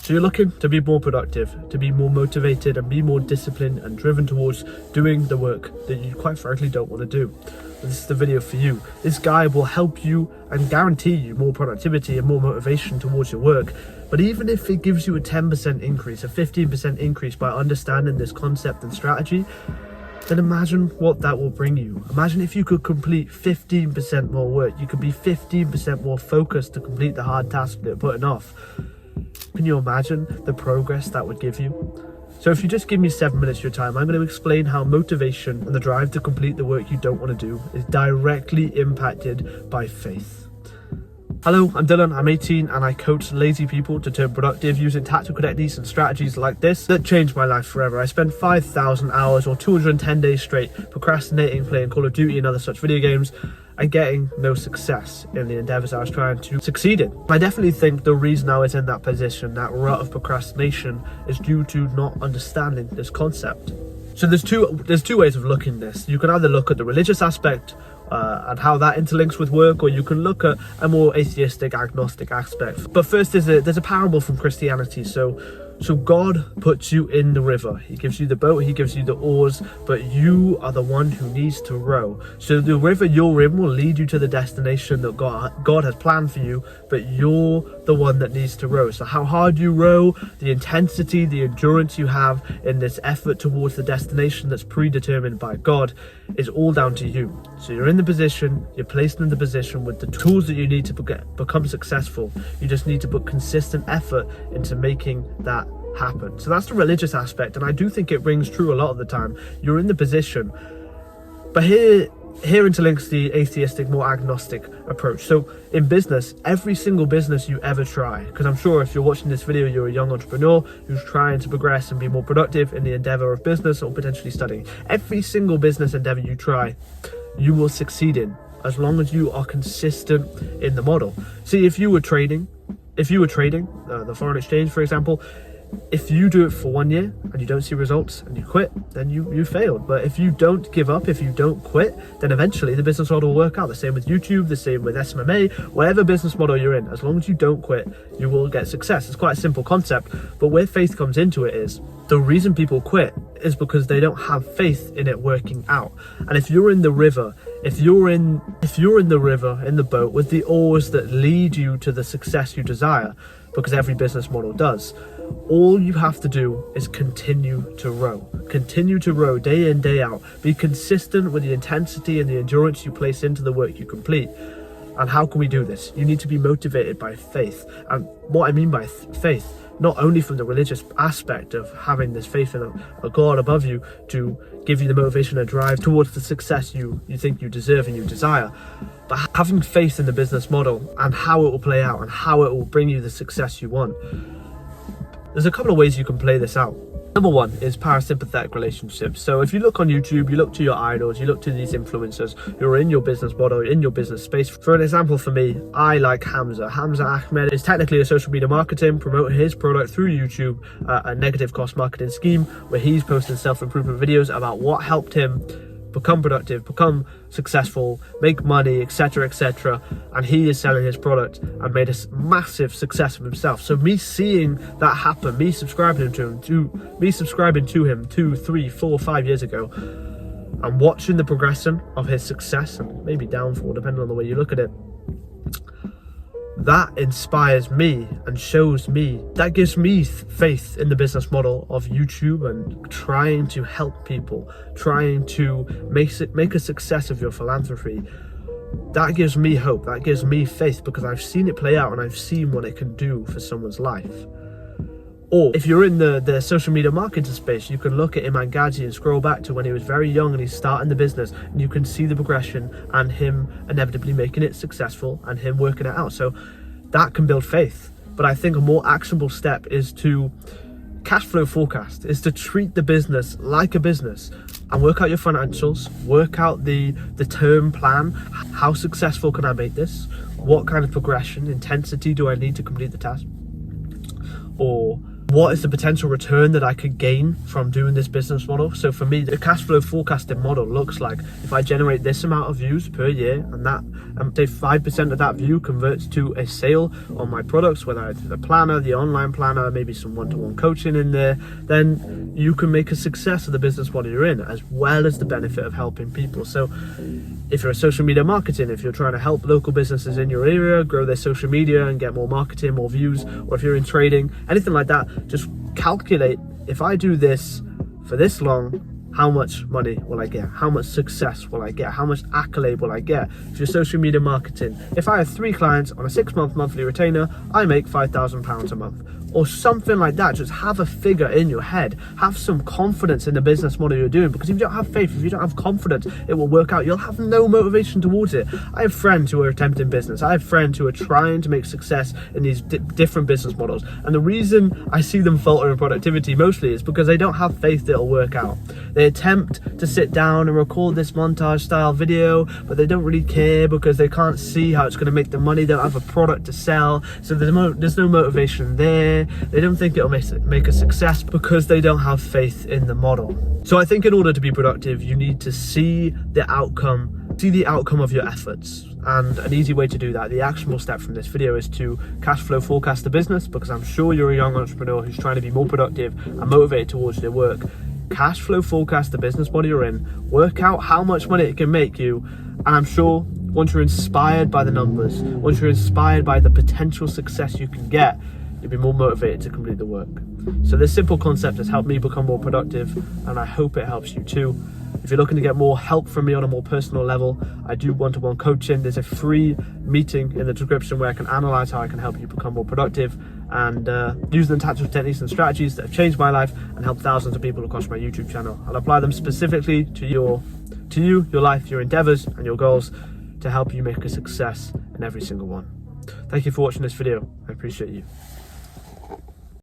So you're looking to be more productive, to be more motivated and be more disciplined and driven towards doing the work that you quite frankly don't want to do. This is the video for you. This guide will help you and guarantee you more productivity and more motivation towards your work. But even if it gives you a 10% increase, a 15% increase by understanding this concept and strategy, then imagine what that will bring you. Imagine if you could complete 15% more work. You could be 15% more focused to complete the hard task that you're putting off. Can you imagine the progress that would give you? So if you just give me 7 minutes of your time, I'm going to explain how motivation and the drive to complete the work you don't want to do is directly impacted by faith. Hello, I'm Dylan, I'm 18 and I coach lazy people to turn productive using tactical techniques and strategies like this that changed my life forever. I spent 5,000 hours or 210 days straight procrastinating, playing Call of Duty and other such video games and getting no success in the endeavors I was trying to succeed in. I definitely think the reason I was in that position, that rut of procrastination, is due to not understanding this concept. So there's two ways of looking at this. You can either look at the religious aspect and how that interlinks with work, or you can look at a more atheistic, agnostic aspect. But first, there's a parable from Christianity. So God puts you in the river. He gives you the boat, he gives you the oars, but you are the one who needs to row. So the river you're in will lead you to the destination that God has planned for you, but you're the one that needs to row. So how hard you row, the intensity, the endurance you have in this effort towards the destination that's predetermined by God is all down to you. So you're in the position, you're placed in the position with the tools that you need to become successful. You just need to put consistent effort into making that happen. So that's the religious aspect, and I do think it rings true a lot of the time. You're in the position, but here interlinks the atheistic, more agnostic approach. So in business, every single business you ever try, because I'm sure if you're watching this video, you're a young entrepreneur who's trying to progress and be more productive in the endeavor of business or potentially studying. Every single business endeavor you try, you will succeed in as long as you are consistent in the model. See, if you were trading, the foreign exchange, for example, if you do it for 1 year and you don't see results and you quit, then you failed. But if you don't give up, if you don't quit, then eventually the business model will work out. The same with YouTube, the same with SMMA, whatever business model you're in, as long as you don't quit, you will get success. It's quite a simple concept, but where faith comes into it is the reason people quit is because they don't have faith in it working out. And if you're in the river, if you're in the river, in the boat with the oars that lead you to the success you desire, because every business model does, all you have to do is continue to row day in, day out. Be consistent with the intensity and the endurance you place into the work you complete. And how can we do this? You need to be motivated by faith. And what I mean by faith, not only from the religious aspect of having this faith in a God above you to give you the motivation and drive towards the success you think you deserve and you desire, but having faith in the business model and how it will play out and how it will bring you the success you want. There's a couple of ways you can play this out. Number one is parasympathetic relationships. So if you look on YouTube, you look to your idols, you look to these influencers who are in your business model, in your business space. For an example, for me, I like Hamza. Hamza Ahmed is technically a social media marketing, promoting his product through YouTube, a negative cost marketing scheme where he's posting self-improvement videos about what helped him become productive, become successful, make money, etc., and he is selling his product and made a massive success of himself. So me seeing that happen, me subscribing to him 2, 3, 4, 5 years ago, and watching the progression of his success and maybe downfall, depending on the way you look at it, that inspires me and shows me, that gives me faith in the business model of YouTube and trying to help people, trying to make a success of your philanthropy. That gives me hope, that gives me faith, because I've seen it play out and I've seen what it can do for someone's life. Or if you're in the social media marketing space, you can look at Iman Gadzhi and scroll back to when he was very young and he's starting the business, and you can see the progression and him inevitably making it successful and him working it out. So that can build faith. But I think a more actionable step is to cash flow forecast, is to treat the business like a business and work out your financials, work out the term plan. How successful can I make this? What kind of progression, intensity do I need to complete the task? Or what is the potential return that I could gain from doing this business model. So for me, the cash flow forecasting model looks like if I generate this amount of views per year, and that say 5% of that view converts to a sale on my products, whether it's the planner, the online planner, maybe some one-to-one coaching in there, then you can make a success of the business model you're in, as well as the benefit of helping people. So if you're a social media marketing, if you're trying to help local businesses in your area grow their social media and get more marketing, more views, or if you're in trading, anything like that, just calculate, if I do this for this long, how much money will I get? How much success will I get? How much accolade will I get? If you're social media marketing, if I have 3 clients on a 6-month monthly retainer, I make £5,000 a month. Or something like that. Just have a figure in your head. Have some confidence in the business model you're doing, because if you don't have faith, if you don't have confidence it will work out, you'll have no motivation towards it. I have friends who are attempting business. I have friends who are trying to make success in these different business models, and the reason I see them falter in productivity mostly is because they don't have faith that it'll work out. They attempt to sit down and record this montage style video, but they don't really care because they can't see how it's going to make them money. They don't have a product to sell, so there's no motivation there. They don't think it'll make a success because they don't have faith in the model. So I think in order to be productive, you need to see the outcome of your efforts. And an easy way to do that, the actionable step from this video, is to cash flow forecast the business, because I'm sure you're a young entrepreneur who's trying to be more productive and motivated towards their work. Cash flow forecast the business model you're in, work out how much money it can make you, and I'm sure once you're inspired by the numbers, once you're inspired by the potential success you can get, you'll be more motivated to complete the work. So this simple concept has helped me become more productive, and I hope it helps you too. If you're looking to get more help from me on a more personal level, I do one-to-one coaching. There's a free meeting in the description where I can analyze how I can help you become more productive and use the tactical techniques and strategies that have changed my life and helped thousands of people across my YouTube channel. I'll apply them specifically to your life, your endeavors and your goals, to help you make a success in every single one. Thank you for watching this video. I appreciate you.